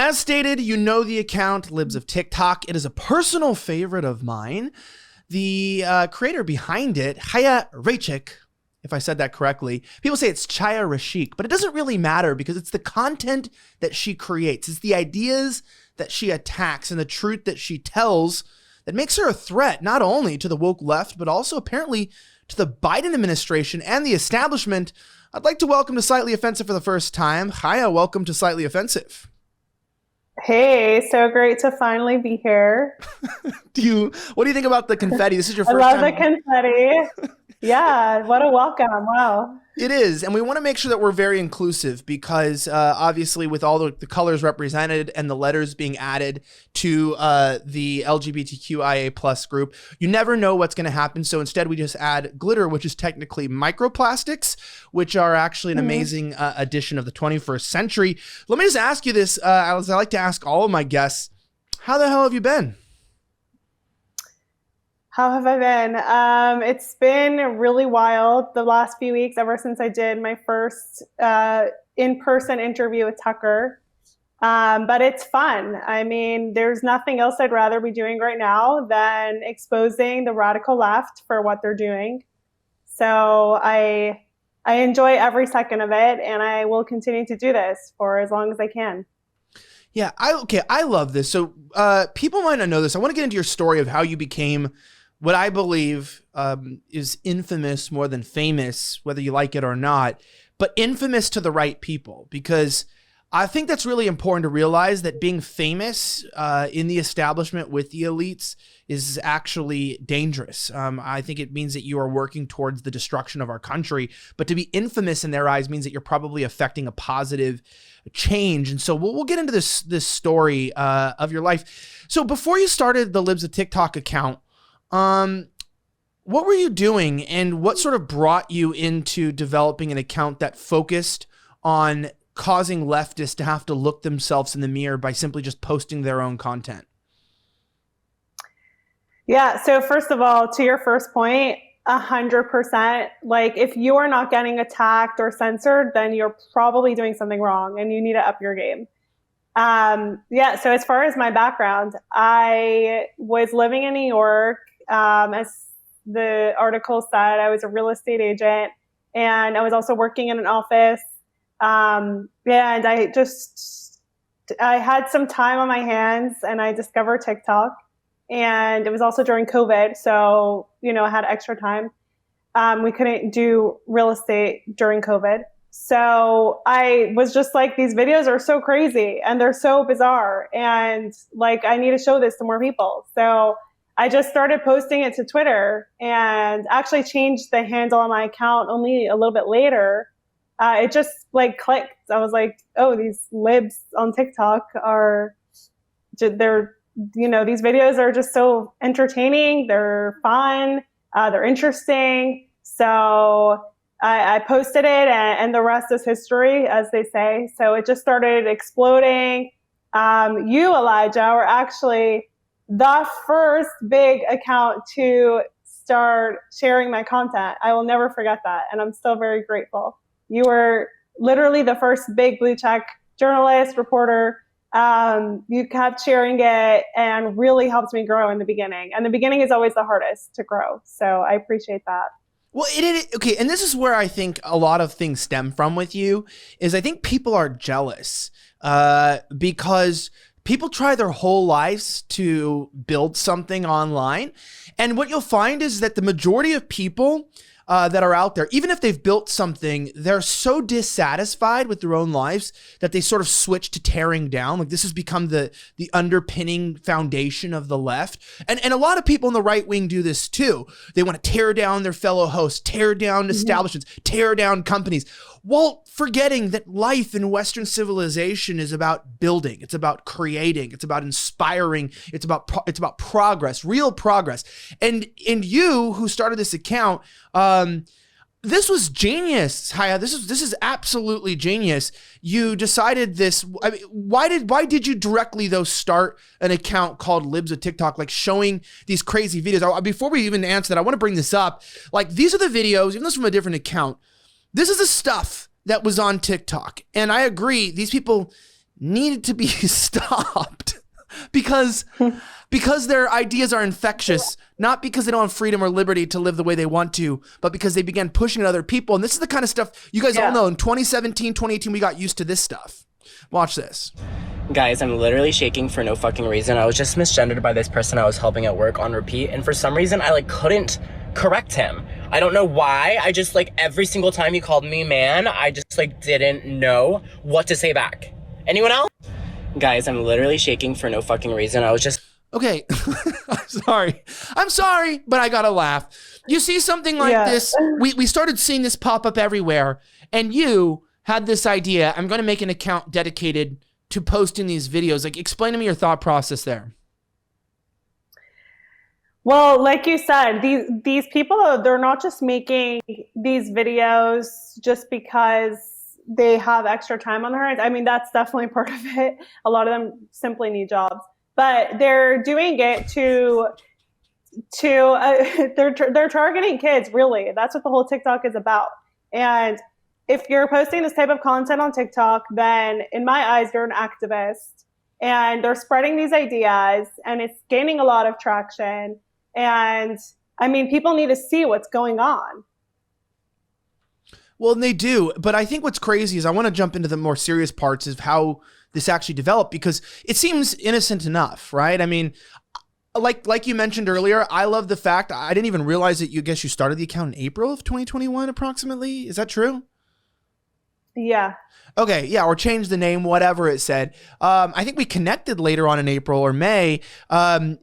as stated, you know the account, Libs of TikTok. It is a personal favorite of mine. The creator behind it, Chaya, if I said that correctly. People say it's Chaya Rashik, but it doesn't really matter because it's the content that she creates. It's the ideas that she attacks and the truth that she tells that makes her a threat, not only to the woke left, but also apparently to the Biden administration and the establishment. I'd like to welcome to Slightly Offensive for the first time. Chaya, welcome to Slightly Offensive. Hey, so great to finally be here. What do you think about the confetti? This is your first time. I love the confetti. Yeah, what a welcome. Wow. It is. And we want to make sure that we're very inclusive because obviously with all the colors represented and the letters being added to the LGBTQIA plus group, you never know what's going to happen. So instead we just add glitter, which is technically microplastics, which are actually an amazing addition of the 21st century. Let me just ask you this, as I like to ask all of my guests, how the hell have you been? How have I been? It's been really wild the last few weeks, ever since I did my first in-person interview with Tucker. But it's fun. I mean, there's nothing else I'd rather be doing right now than exposing the radical left for what they're doing. So I enjoy every second of it, and I will continue to do this for as long as I can. Yeah, I love this. So people might not know this. I want to get into your story of how you became what I believe is infamous more than famous, whether you like it or not, but infamous to the right people, because I think that's really important to realize that being famous in the establishment with the elites is actually dangerous. I think it means that you are working towards the destruction of our country, but to be infamous in their eyes means that you're probably affecting a positive change. And so we'll get into this story of your life. So before you started the Libs of TikTok account, what were you doing and what sort of brought you into developing an account that focused on causing leftists to have to look themselves in the mirror by simply just posting their own content? Yeah. So first of all, to your first point, 100%, like if you are not getting attacked or censored, then you're probably doing something wrong and you need to up your game. Yeah. So as far as my background, I was living in New York. As the article said, I was a real estate agent and I was also working in an office. And I had some time on my hands and I discovered TikTok, and it was also during COVID. So, I had extra time. We couldn't do real estate during COVID. So I was just like, these videos are so crazy and they're so bizarre. And like, I need to show this to more people. So I just started posting it to Twitter and actually changed the handle on my account only a little bit later. It just like clicked. I was like, oh, these libs on TikTok these videos are just so entertaining. They're fun. They're interesting. So I posted it and the rest is history, as they say. So it just started exploding. You, Elijah, were actually the first big account to start sharing my content. I will never forget that. And I'm still very grateful. You were literally the first big blue check journalist, reporter. You kept sharing it and really helped me grow in the beginning. And the beginning is always the hardest to grow. So I appreciate that. Well, okay, and this is where I think a lot of things stem from with you, is I think people are jealous because people try their whole lives to build something online. And what you'll find is that the majority of people that are out there, even if they've built something, they're so dissatisfied with their own lives that they sort of switch to tearing down. Like this has become the underpinning foundation of the left. And a lot of people in the right wing do this too. They want to tear down their fellow hosts, tear down establishments, tear down companies, while forgetting that life in Western civilization is about building. It's about creating. It's about inspiring. It's about progress, real progress. And you who started this account, this was genius, Chaya. This is absolutely genius. You decided this. I mean, why did you directly though start an account called Libs of TikTok, like showing these crazy videos? Before we even answer that, I want to bring this up. Like these are the videos, even though it's from a different account. This is the stuff that was on TikTok. And I agree, these people needed to be stopped because their ideas are infectious, not because they don't have freedom or liberty to live the way they want to, but because they began pushing at other people. And this is the kind of stuff you guys all know. In 2017, 2018, we got used to this stuff. Watch this. Guys, I'm literally shaking for no fucking reason. I was just misgendered by this person I was helping at work on repeat, and for some reason I couldn't correct him. I don't know why. I just every single time he called me man, I just didn't know what to say back. Anyone else? Guys, I'm literally shaking for no fucking reason. I was just Okay. I'm sorry, but I gotta laugh. You see something like this, we started seeing this pop up everywhere, and you had this idea, I'm gonna make an account dedicated to posting these videos. Explain to me your thought process there. Well, like you said, these people, they're not just making these videos just because they have extra time on their hands. I mean, that's definitely part of it. A lot of them simply need jobs, but they're doing it they're targeting kids, really. That's what the whole TikTok is about. And if you're posting this type of content on TikTok, then in my eyes, you're an activist, and they're spreading these ideas, and it's gaining a lot of traction. And I mean, people need to see what's going on. Well, and they do. But I think what's crazy is I want to jump into the more serious parts of how this actually developed, because it seems innocent enough, right? I mean, like you mentioned earlier, I love the fact I didn't even realize that you started the account in April of 2021 approximately. Is that true? Yeah. Okay, yeah, or change the name, whatever it said. I think we connected later on in April or May,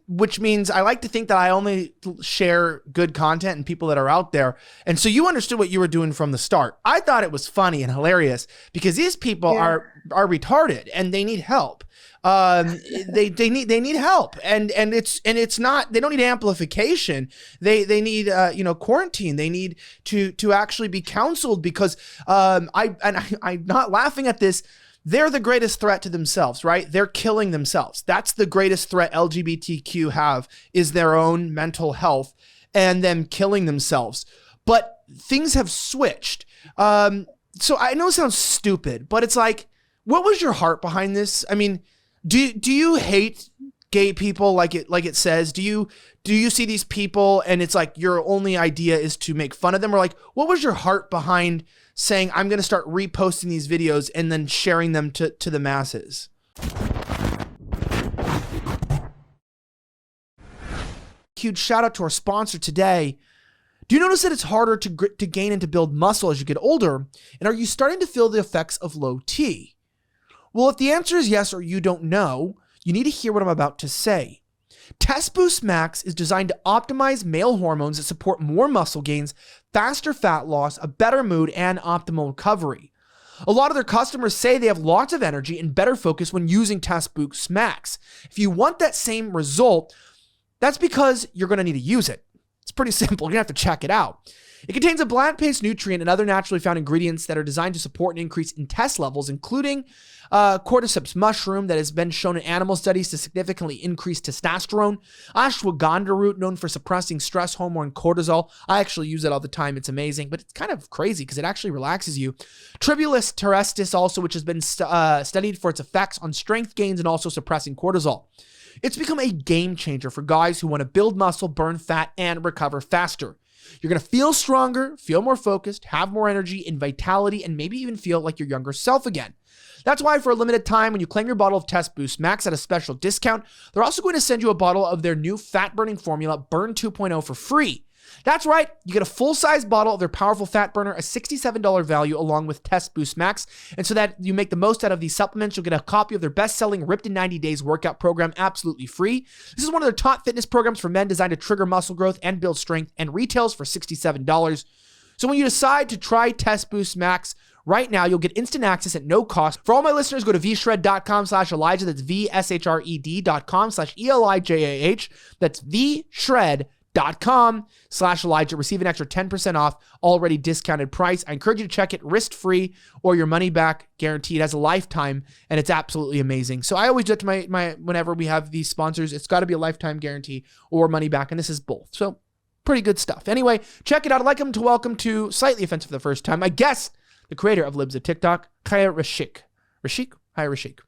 which means I like to think that I only share good content and people that are out there. And so you understood what you were doing from the start. I thought it was funny and hilarious because these people are retarded and they need help. They need help, and it's not, they don't need amplification. They need quarantine. They need to actually be counseled, because I'm not laughing at this. They're the greatest threat to themselves, right? They're killing themselves. That's the greatest threat LGBTQ have, is their own mental health and them killing themselves. But things have switched. So I know it sounds stupid, but it's what was your heart behind this? I mean, do you hate gay people like it says? Do you see these people and it's your only idea is to make fun of them? Or what was your heart behind saying, I'm going to start reposting these videos and then sharing them to the masses? Huge shout out to our sponsor today. Do you notice that it's harder to gain and to build muscle as you get older? And are you starting to feel the effects of low T? Well, if the answer is yes, or you don't know, you need to hear what I'm about to say. Test Boost Max is designed to optimize male hormones that support more muscle gains, faster fat loss, a better mood, and optimal recovery. A lot of their customers say they have lots of energy and better focus when using Test Boost Max. If you want that same result, that's because you're going to need to use it. It's pretty simple. You're going to have to check it out. It contains a plant-based nutrient and other naturally found ingredients that are designed to support an increase in test levels, including cordyceps mushroom that has been shown in animal studies to significantly increase testosterone, ashwagandha root known for suppressing stress hormone cortisol. I actually use it all the time. It's amazing, but it's kind of crazy because it actually relaxes you. Tribulus terrestris also, which has been studied for its effects on strength gains and also suppressing cortisol. It's become a game changer for guys who want to build muscle, burn fat, and recover faster. You're going to feel stronger, feel more focused, have more energy and vitality, and maybe even feel like your younger self again. That's why for a limited time, when you claim your bottle of Test Boost Max at a special discount, they're also going to send you a bottle of their new fat-burning formula, Burn 2.0, for free. That's right, you get a full-size bottle of their powerful fat burner, a $67 value, along with Test Boost Max. And so that you make the most out of these supplements, you'll get a copy of their best-selling Ripped in 90 Days workout program absolutely free. This is one of their top fitness programs for men designed to trigger muscle growth and build strength, and retails for $67. So when you decide to try Test Boost Max right now, you'll get instant access at no cost. For all my listeners, go to vshred.com/Elijah. That's vshred.com/ELIJAH. That's vshred.com/Elijah. Receive an extra 10% off already discounted price. I encourage you to check it risk-free or your money back guaranteed. It has a lifetime and it's absolutely amazing. So I always do it to my whenever we have these sponsors, it's got to be a lifetime guarantee or money back. And this is both. So pretty good stuff. Anyway, check it out. I'd like to welcome to Slightly Offensive for the first time, my guest, the creator of Libs of TikTok, Chaya Rashik. Rashik? Hi, Rashik.